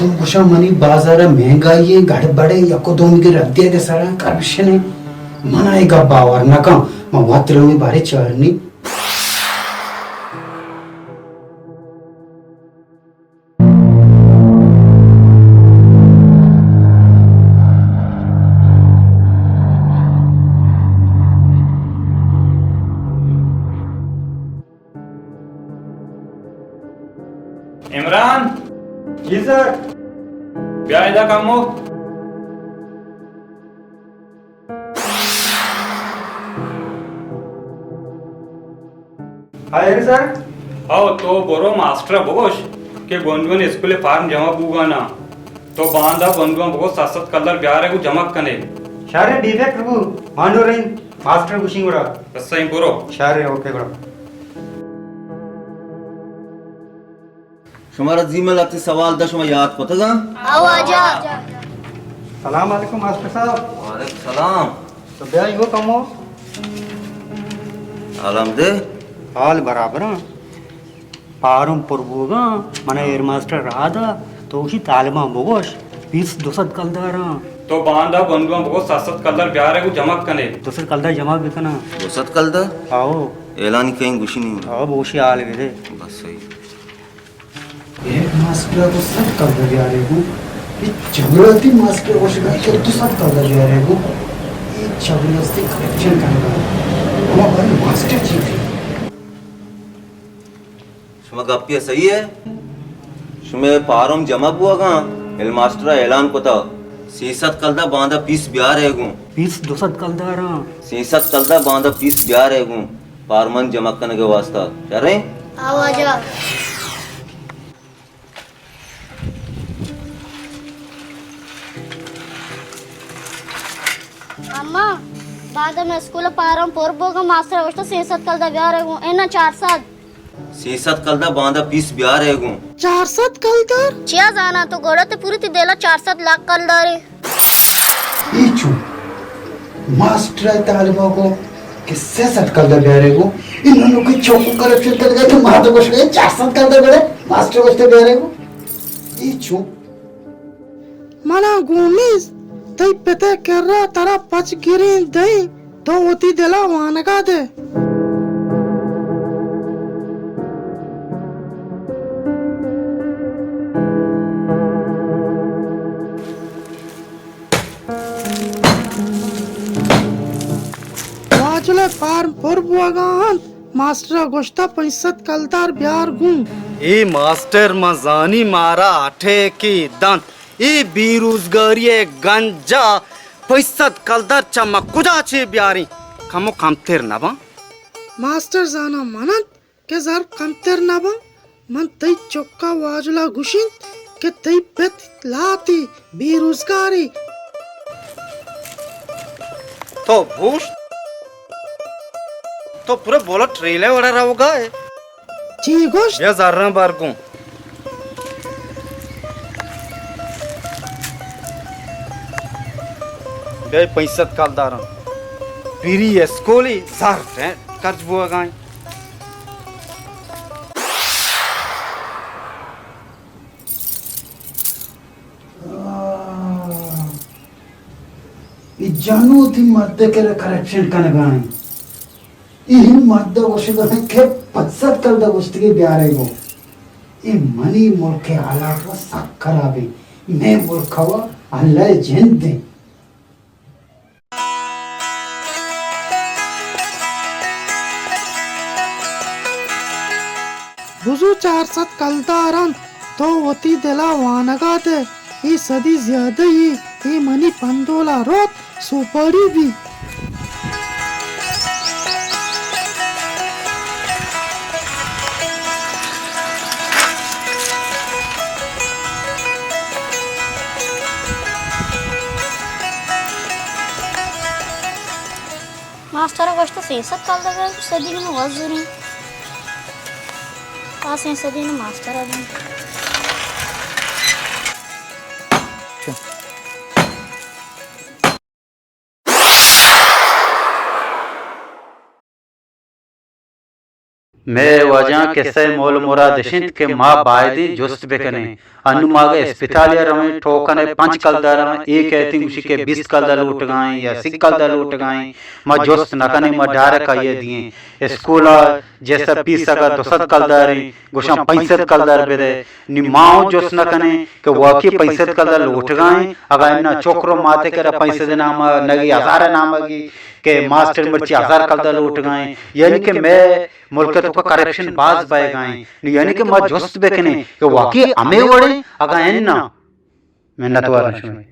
तुम कुछ मनी बाजार महंगाई गड़बड़े यको दोन के रद्दे के सारा करप्शन मना एक बावर नका मात्र में बारे चढ़नी इमरान जी सर। ब्याह काम हो हाय सर। आओ तो बोरो मास्टर बोश के गोंदगोन स्कूल फार्म जमा बुगा ना तो बांधा गोंदगोन बहुत सात कलर ब्याह रे को जमा कने शारे डिफेक्ट रबू मांडो रेन मास्टर कुशिंग बड़ा बस सही बोरो शारे ओके बड़ा शुमारा जीमेल आपसे सवाल दा शुमा याद पता गा आओ आजा। सलाम अलैकुम मास्टर साहब। वालेकुम सलाम। तो ब्याह यो कमो आलम दे हाल बराबर पारम पुरबुगा मने एयर मास्टर रादा तो उसी तालिमा बोगोश 20 दोसद कलदारा तो बांधा गोंदगोन बहुत सात कलर ब्याह रे को जमा कने दोसद कलदा जमा बिकना दोसत कल दा आओ एलान कहीं गुशी नहीं आओ बोशी आल गए बस सही एक मास्टर को सब कर दे आ रहे हो ये जबरदस्ती मास्टर को शिकायत के तो सब कर दे आ रहे हो ये जबरदस्ती करप्शन करना हमारे मास्टर जी थे शुमा गप्पिया सही है शुमे पारम जमा बुआ गा एल मास्टर ऐलान को था सीसत कल दा बांधा पीस ब्याह रहेगू 20 दोसद कलदारा सीसत कल दा बांधा पीस ब्याह रहेगू पारमन जमा करने के वास्ता क्या रहे आओ आजा। अम्मा बाद में स्कूल पारम पोरबोगा मास्टर अवस्था सेसत कल दा ब्याह रहूं एना 4 साल सीसत कल दा बांधा पीस ब्याह रहेगू 400 कल दर चिया जाना तो गोड़ा ते पूरी ती देला 400 लाख कल दारे ये चू मास्टर तालिबा को किससे सटकल दे रहे हो इन लोगों की चौको करप्शन कर गए तो मार तो कुछ नहीं 400 कर दे बड़े मास्टर को दे रहे हो ये चू mana gumis tai pete kerra tara pach girin dai to oti dela wanaga de wajule farm porbuagan master goshta paisat kaldar byar gun A master मजानी मारा आठे की दांत ए बेरोजगारी गंजा पैसत कलदर चमक कुदा छे ब्यारी खमो खमतेर नबा master zana manat ke zar kamter naba man tai chokka wajula gushin ke tai pet lati beruzgari तो भूष तो पूरा बोला ट्रेले वाला रहोगा chi gosh ये जर्रा बार को बे पैसत कलदार पीरी स्कूली जार है कर्ज बुआ गाय ये जानू थी मर्द के करप्शन करने गाने ये मर्द वशिदा के 50 कल दा वस्त के ब्याह रहे हो ये मनी मुल्क के हालात वो सब खराब है मैं मुल्कवा अल्लाह जिंद दे buzu 400 kaldaran to oti dela wanaga de ye sadi zyada ye mani pandola rot supari bhi master अवस्था सेसत कल दा सदी में वजूरी पास है सदी में मास्टर अभी मैं वजह किस्से मोल मुरादशिंत के माँ बायदी जुस्त बेकने अनुमागे स्पितालिया रमें ठोकने 5 कलदार में एक कहती उसी के 20 कलदार लूट गए या 60 कलदार लूट गए माँ जुस्त नकने माँ डायरेक्ट ये दिए स्कूल जैसा 20 अगर 200 कलदार गुशा 65 कलदार बेदे निमाओ जुस्त नकने के वाकई 65 कलदार लूट गए अगर इन्ना चोकरो माते कर 65 नाम नगी 1000 नाम की के मास्टर मर्ची 1000 कलदार लूट गए यानी कि मैं मुल्क तो का करेक्शन बाज पाए गए यानी कि माँ जुस्त बेकने के वाकई हमें वड़े अगर इन्ना मेहनत वाला